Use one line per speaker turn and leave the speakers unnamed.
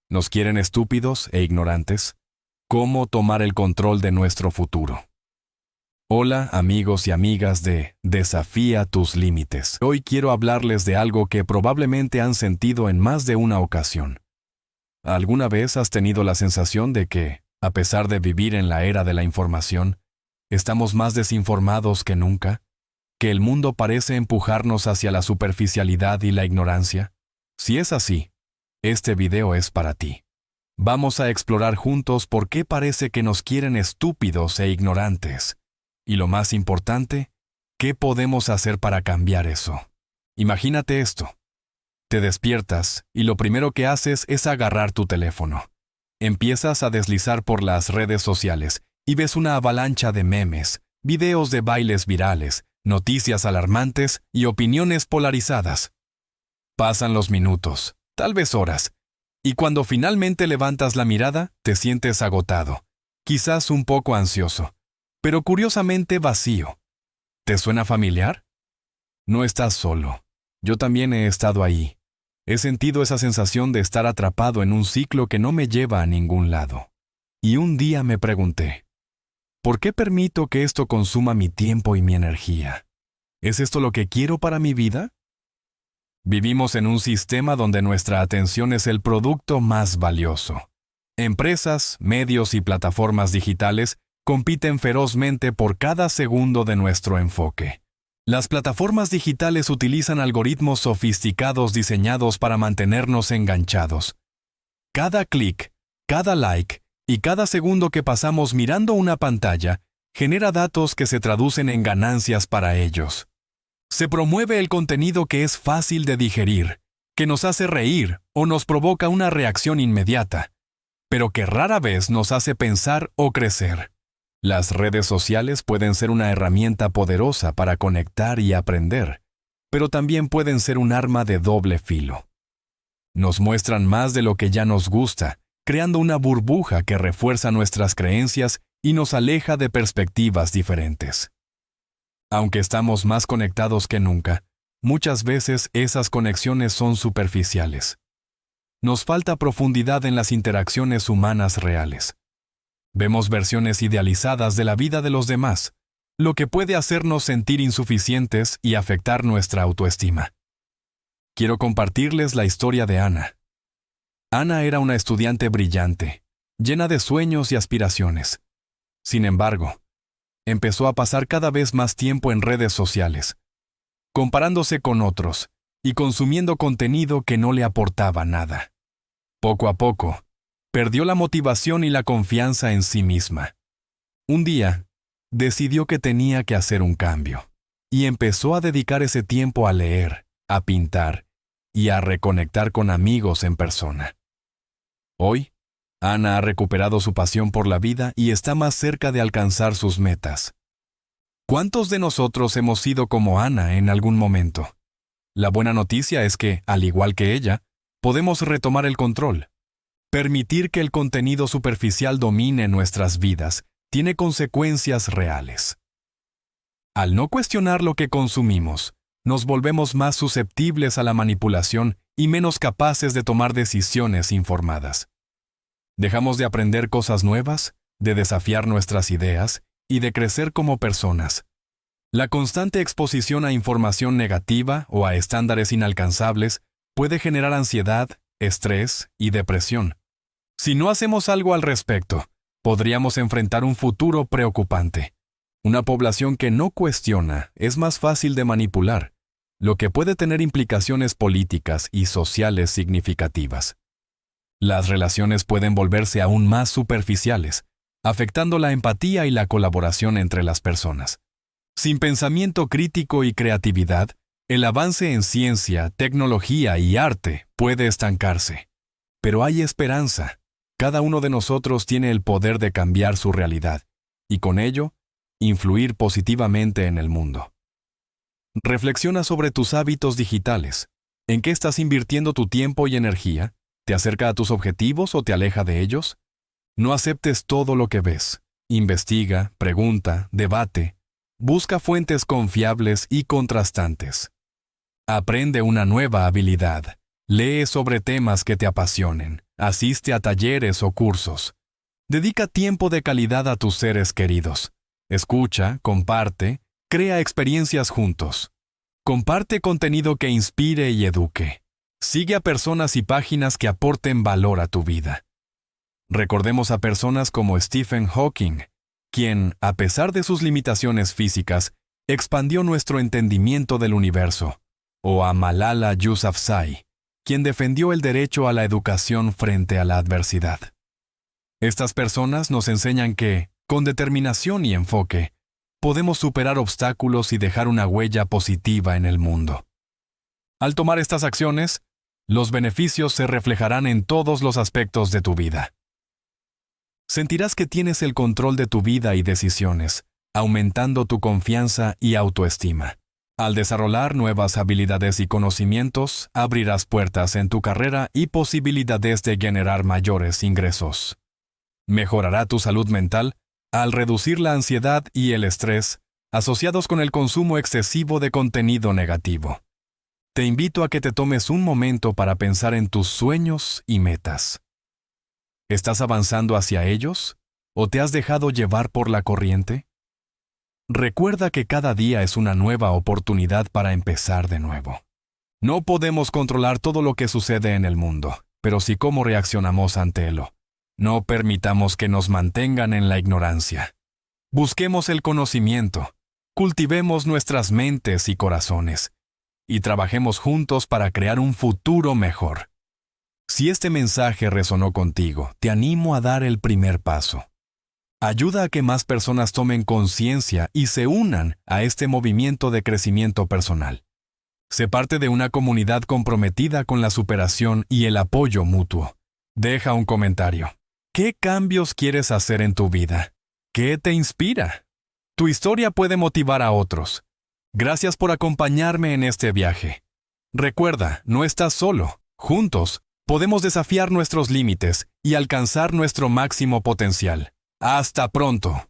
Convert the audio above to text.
¿Nos quieren estúpidos e ignorantes? ¿Cómo tomar el control de nuestro futuro? Hola amigos y amigas de Desafía tus límites. Hoy quiero hablarles de algo que probablemente han sentido en más de una ocasión. ¿Alguna vez has tenido la sensación de que, a pesar de vivir en la era de la información, estamos más desinformados que nunca? ¿Que el mundo parece empujarnos hacia la superficialidad y la ignorancia? Si es así, este video es para ti. Vamos a explorar juntos por qué parece que nos quieren estúpidos e ignorantes. Y lo más importante, ¿qué podemos hacer para cambiar eso? Imagínate esto. Te despiertas y lo primero que haces es agarrar tu teléfono. Empiezas a deslizar por las redes sociales y ves una avalancha de memes, videos de bailes virales, noticias alarmantes y opiniones polarizadas. Pasan los minutos, tal vez horas, y cuando finalmente levantas la mirada, te sientes agotado, quizás un poco ansioso, pero curiosamente vacío. ¿Te suena familiar? No estás solo. Yo también he estado ahí. He sentido esa sensación de estar atrapado en un ciclo que no me lleva a ningún lado. Y un día me pregunté, ¿por qué permito que esto consuma mi tiempo y mi energía? ¿Es esto lo que quiero para mi vida? Vivimos en un sistema donde nuestra atención es el producto más valioso. Empresas, medios y plataformas digitales compiten ferozmente por cada segundo de nuestro enfoque. Las plataformas digitales utilizan algoritmos sofisticados diseñados para mantenernos enganchados. Cada clic, cada like y cada segundo que pasamos mirando una pantalla genera datos que se traducen en ganancias para ellos. Se promueve el contenido que es fácil de digerir, que nos hace reír o nos provoca una reacción inmediata, pero que rara vez nos hace pensar o crecer. Las redes sociales pueden ser una herramienta poderosa para conectar y aprender, pero también pueden ser un arma de doble filo. Nos muestran más de lo que ya nos gusta, creando una burbuja que refuerza nuestras creencias y nos aleja de perspectivas diferentes. Aunque estamos más conectados que nunca, muchas veces esas conexiones son superficiales. Nos falta profundidad en las interacciones humanas reales. Vemos versiones idealizadas de la vida de los demás, lo que puede hacernos sentir insuficientes y afectar nuestra autoestima. Quiero compartirles la historia de Ana. Ana era una estudiante brillante, llena de sueños y aspiraciones. Sin embargo, empezó a pasar cada vez más tiempo en redes sociales, comparándose con otros y consumiendo contenido que no le aportaba nada. Poco a poco, perdió la motivación y la confianza en sí misma. Un día, decidió que tenía que hacer un cambio, y empezó a dedicar ese tiempo a leer, a pintar y a reconectar con amigos en persona. Hoy, Ana ha recuperado su pasión por la vida y está más cerca de alcanzar sus metas. ¿Cuántos de nosotros hemos sido como Ana en algún momento? La buena noticia es que, al igual que ella, podemos retomar el control. Permitir que el contenido superficial domine nuestras vidas tiene consecuencias reales. Al no cuestionar lo que consumimos, nos volvemos más susceptibles a la manipulación y menos capaces de tomar decisiones informadas. Dejamos de aprender cosas nuevas, de desafiar nuestras ideas y de crecer como personas. La constante exposición a información negativa o a estándares inalcanzables puede generar ansiedad, estrés y depresión. Si no hacemos algo al respecto, podríamos enfrentar un futuro preocupante. Una población que no cuestiona es más fácil de manipular, lo que puede tener implicaciones políticas y sociales significativas. Las relaciones pueden volverse aún más superficiales, afectando la empatía y la colaboración entre las personas. Sin pensamiento crítico y creatividad, el avance en ciencia, tecnología y arte puede estancarse. Pero hay esperanza. Cada uno de nosotros tiene el poder de cambiar su realidad, y con ello, influir positivamente en el mundo. Reflexiona sobre tus hábitos digitales. ¿En qué estás invirtiendo tu tiempo y energía? ¿Te acerca a tus objetivos o te aleja de ellos? No aceptes todo lo que ves. Investiga, pregunta, debate. Busca fuentes confiables y contrastantes. Aprende una nueva habilidad. Lee sobre temas que te apasionen. Asiste a talleres o cursos. Dedica tiempo de calidad a tus seres queridos. Escucha, comparte, crea experiencias juntos. Comparte contenido que inspire y eduque. Sigue a personas y páginas que aporten valor a tu vida. Recordemos a personas como Stephen Hawking, quien, a pesar de sus limitaciones físicas, expandió nuestro entendimiento del universo, o a Malala Yousafzai, quien defendió el derecho a la educación frente a la adversidad. Estas personas nos enseñan que, con determinación y enfoque, podemos superar obstáculos y dejar una huella positiva en el mundo. Al tomar estas acciones, los beneficios se reflejarán en todos los aspectos de tu vida. Sentirás que tienes el control de tu vida y decisiones, aumentando tu confianza y autoestima. Al desarrollar nuevas habilidades y conocimientos, abrirás puertas en tu carrera y posibilidades de generar mayores ingresos. Mejorará tu salud mental al reducir la ansiedad y el estrés asociados con el consumo excesivo de contenido negativo. Te invito a que te tomes un momento para pensar en tus sueños y metas. ¿Estás avanzando hacia ellos? ¿O te has dejado llevar por la corriente? Recuerda que cada día es una nueva oportunidad para empezar de nuevo. No podemos controlar todo lo que sucede en el mundo, pero sí cómo reaccionamos ante él. No permitamos que nos mantengan en la ignorancia. Busquemos el conocimiento, cultivemos nuestras mentes y corazones, y trabajemos juntos para crear un futuro mejor. Si este mensaje resonó contigo, te animo a dar el primer paso. Ayuda a que más personas tomen conciencia y se unan a este movimiento de crecimiento personal. Sé parte de una comunidad comprometida con la superación y el apoyo mutuo. Deja un comentario. ¿Qué cambios quieres hacer en tu vida? ¿Qué te inspira? Tu historia puede motivar a otros. Gracias por acompañarme en este viaje. Recuerda, no estás solo. Juntos, podemos desafiar nuestros límites y alcanzar nuestro máximo potencial. ¡Hasta pronto!